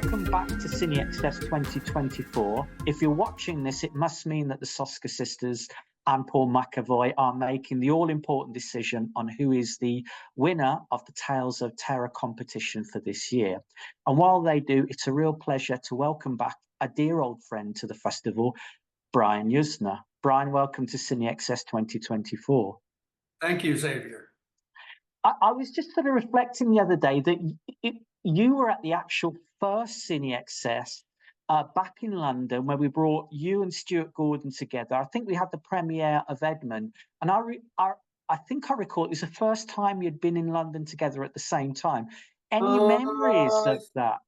welcome back to Cine-Excess 2024. If you're watching this, it must mean that the Soska sisters and Paul McAvoy are making the all-important decision on who is the winner of the Tales of Terror competition for this year. And while they do, it's a real pleasure to welcome back a dear old friend to the festival, Brian Yuzna. Brian, welcome to Cine-Excess 2024. Thank you, Xavier. I was just sort of reflecting the other day that you were at the actual first Cine-Excess back in London, where we brought you and Stuart Gordon together. I think we had the premiere of Edmund, and I think I recall it was the first time you'd been in London together at the same time. Any memories of that?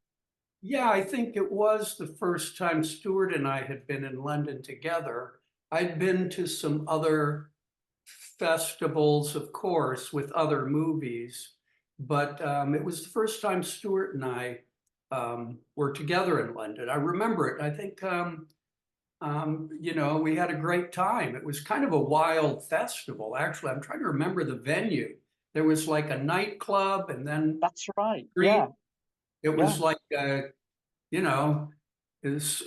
Yeah, I think it was the first time Stuart and I had been in London together. I'd been to some other festivals, of course, with other movies, but it was the first time Stuart and I were together in London. I remember it. I think, we had a great time. It was kind of a wild festival, actually. I'm trying to remember the venue. There was like a nightclub, and then that's right. Yeah, it was like it's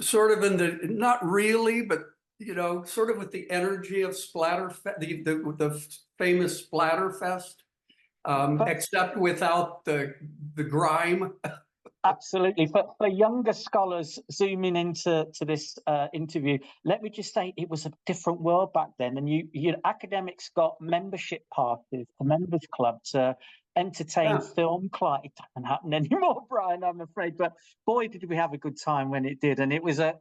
sort of in the, not really, but sort of with the energy of Splatterfest, the famous Splatterfest, except without the grime. Absolutely. For younger scholars zooming into this interview, let me just say it was a different world back then. And you academics got membership parties, a members club to entertain film club. It doesn't happen anymore, Brian, I'm afraid. But boy, did we have a good time when it did. And it was a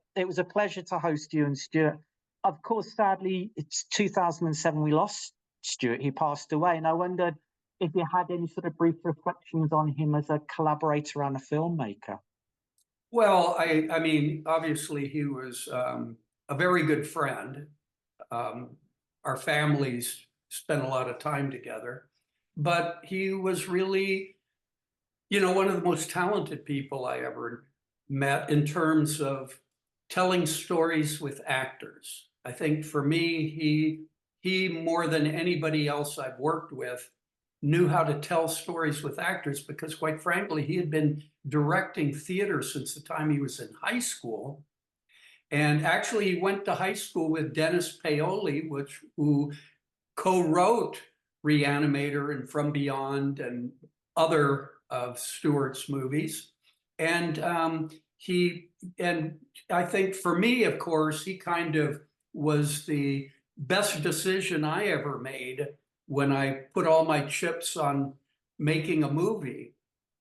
pleasure to host you and Stuart. Of course, sadly, it's 2007 we lost Stuart. He passed away. And I wondered if you had any sort of brief reflections on him as a collaborator and a filmmaker. Well, I mean, obviously he was a very good friend. Our families spent a lot of time together, but he was really, one of the most talented people I ever met in terms of telling stories with actors. I think for me, he more than anybody else I've worked with knew how to tell stories with actors, because quite frankly, he had been directing theater since the time he was in high school. And actually he went to high school with Dennis Paoli, who co-wrote Re-Animator and From Beyond and other of Stuart's movies. And I think for me, of course, he kind of was the best decision I ever made when I put all my chips on making a movie,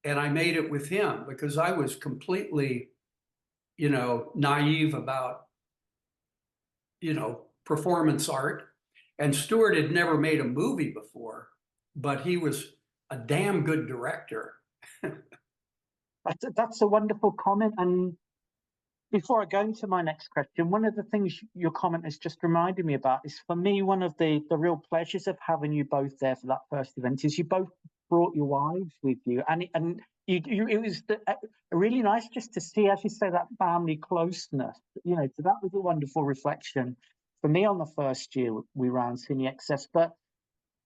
and I made it with him, because I was completely, naive about, performance art. And Stuart had never made a movie before, but he was a damn good director. That's a wonderful comment. And before I go into my next question, one of the things your comment has just reminded me about is, for me, one of the real pleasures of having you both there for that first event is you both brought your wives with you. And it was really nice just to see, as you say, that family closeness. So that was a wonderful reflection for me on the first year we ran Cine-Excess. But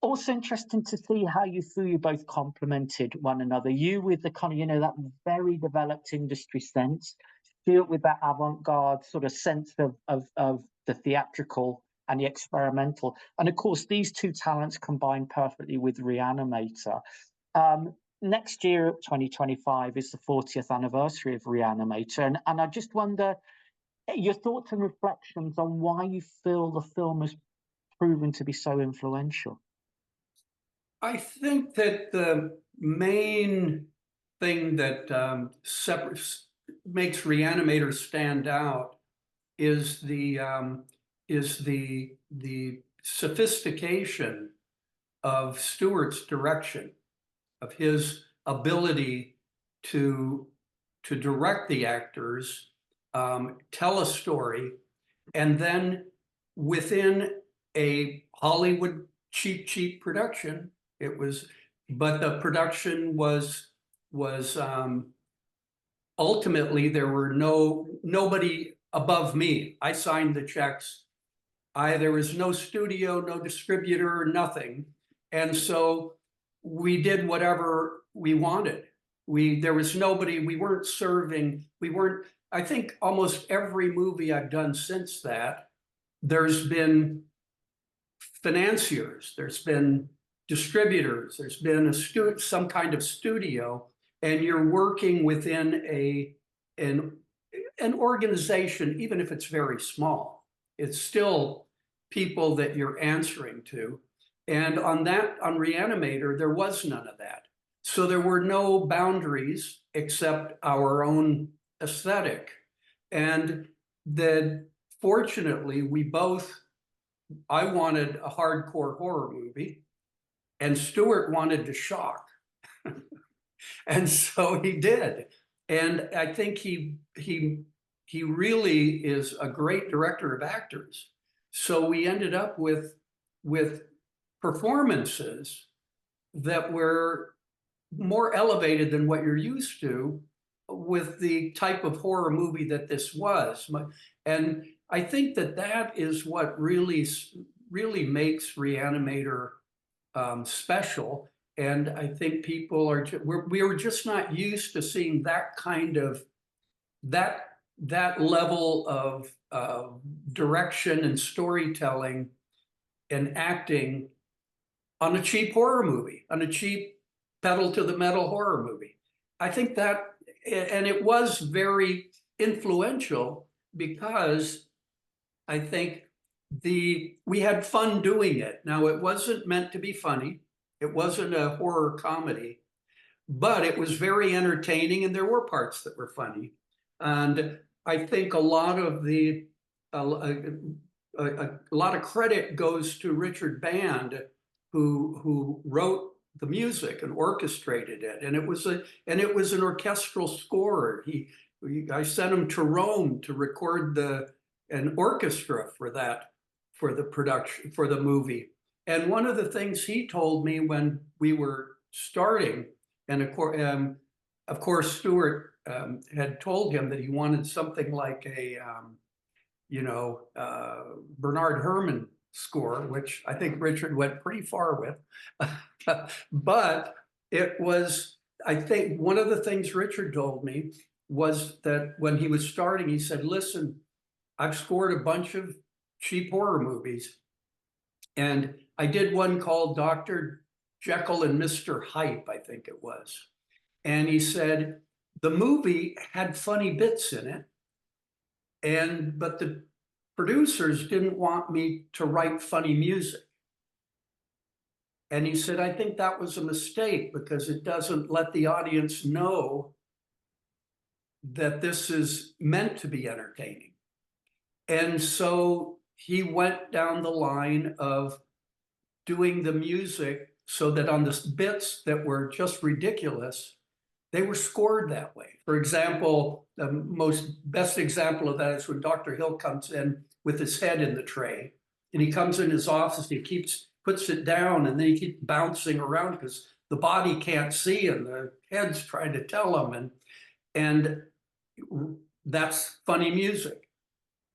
also interesting to see how you feel you both complemented one another. You with the kind of, that very developed industry sense, Stuart with that avant-garde sort of sense of the theatrical and the experimental. And of course, these two talents combine perfectly with Re-Animator. Next year, 2025, is the 40th anniversary of Re-Animator. And I just wonder your thoughts and reflections on why you feel the film has proven to be so influential. I think that the main thing that makes Re-Animator stand out is the sophistication of Stuart's direction, of his ability to direct the actors, tell a story, and then within a Hollywood cheap production, but the production was ultimately, there were nobody above me. I signed the checks. There was no studio, no distributor, nothing. And so we did whatever we wanted. There was nobody, we weren't serving, I think almost every movie I've done since that, there's been financiers, there's been distributors, there's been some kind of studio, and you're working within an organization, even if it's very small. It's still people that you're answering to. And on Re-Animator, there was none of that. So there were no boundaries except our own aesthetic. And then fortunately, I wanted a hardcore horror movie, and Stuart wanted to shock. And so he did. And I think he really is a great director of actors. So we ended up with performances that were more elevated than what you're used to with the type of horror movie that this was. And I think that is what really makes Re-Animator special. And I think people we were just not used to seeing that kind of, that level of direction and storytelling and acting on a cheap horror movie, on a cheap pedal to the metal horror movie. I think that, and it was very influential because I think we had fun doing it. Now, it wasn't meant to be funny. It wasn't a horror comedy, but it was very entertaining, and there were parts that were funny. And I think a lot of credit goes to Richard Band, who wrote the music and orchestrated it, and it was an orchestral score. I sent him to Rome to record an orchestra for the production, for the movie. And one of the things he told me when we were starting, and of course Stuart had told him that he wanted something like a Bernard Herrmann score, which I think Richard went pretty far with. But it was, I think one of the things Richard told me was that when he was starting, he said, listen, I've scored a bunch of cheap horror movies, and I did one called Dr. Jekyll and Mr. Hype, I think it was. And he said, the movie had funny bits in it, but the producers didn't want me to write funny music. And he said, I think that was a mistake because it doesn't let the audience know that this is meant to be entertaining. And so he went down the line of doing the music so that on the bits that were just ridiculous, they were scored that way. For example, the best example of that is when Dr. Hill comes in with his head in the tray, and he comes in his office and he puts it down, and then he keeps bouncing around because the body can't see and the head's trying to tell him, and that's funny music.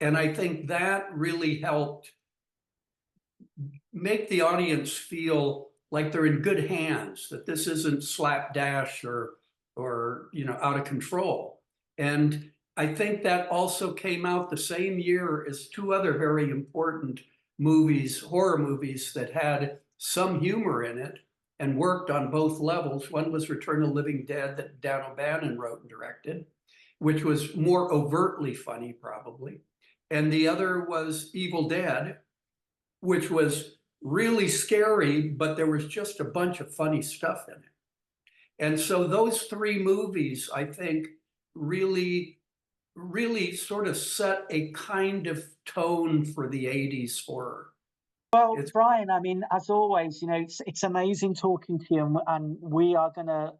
And I think that really helped make the audience feel like they're in good hands, that this isn't slapdash or out of control. And I think that also came out the same year as two other very important movies, horror movies that had some humor in it and worked on both levels. One was Return of the Living Dead that Dan O'Bannon wrote and directed, which was more overtly funny probably. And the other was Evil Dead, which was really scary, but there was just a bunch of funny stuff in it. And so those three movies, I think, really sort of set a kind of tone for the 80s horror. Well, Brian, I mean, as always, it's amazing talking to you, and we are going to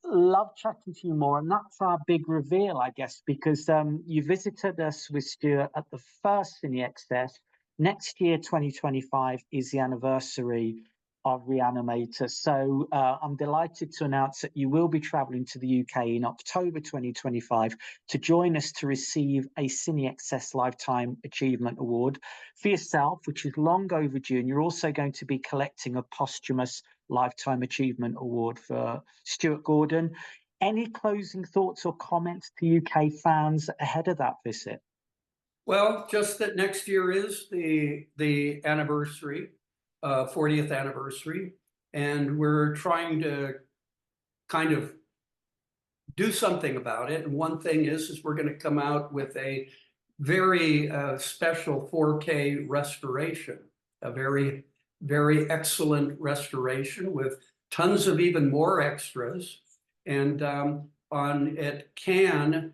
love chatting to you more. And that's our big reveal, I guess, because you visited us with Stuart at the first Cine-Excess. Next year, 2025, is the anniversary of Re-Animator. So I'm delighted to announce that you will be traveling to the UK in October 2025 to join us to receive a Cine-Excess Lifetime Achievement Award for yourself, which is long overdue. And you're also going to be collecting a posthumous Lifetime Achievement Award for Stuart Gordon. Any closing thoughts or comments to UK fans ahead of that visit? Well, just that next year is the anniversary, 40th anniversary, and we're trying to kind of do something about it. And one thing is we're going to come out with a very special 4K restoration, a very, very excellent restoration with tons of even more extras. And on at Cannes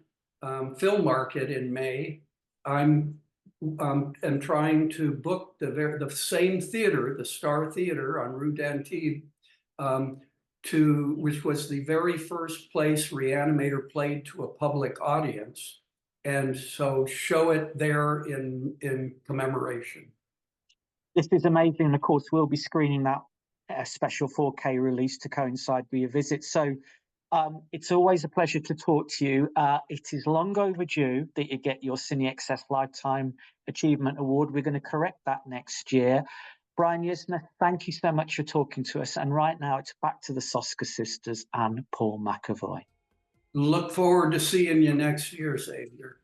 Film Market in May, I'm trying to book the same theater, the Star Theater on Rue d'Antibes, which was the very first place Re-Animator played to a public audience, and so show it there in commemoration. This is amazing, and of course we'll be screening that special 4K release to coincide with your visit. So it's always a pleasure to talk to you. It is long overdue that you get your Cine-Excess Lifetime Achievement Award. We're going to correct that next year. Brian Yuzna, thank you so much for talking to us. And right now it's back to the Soska sisters and Paul McAvoy. Look forward to seeing you next year, Xavier.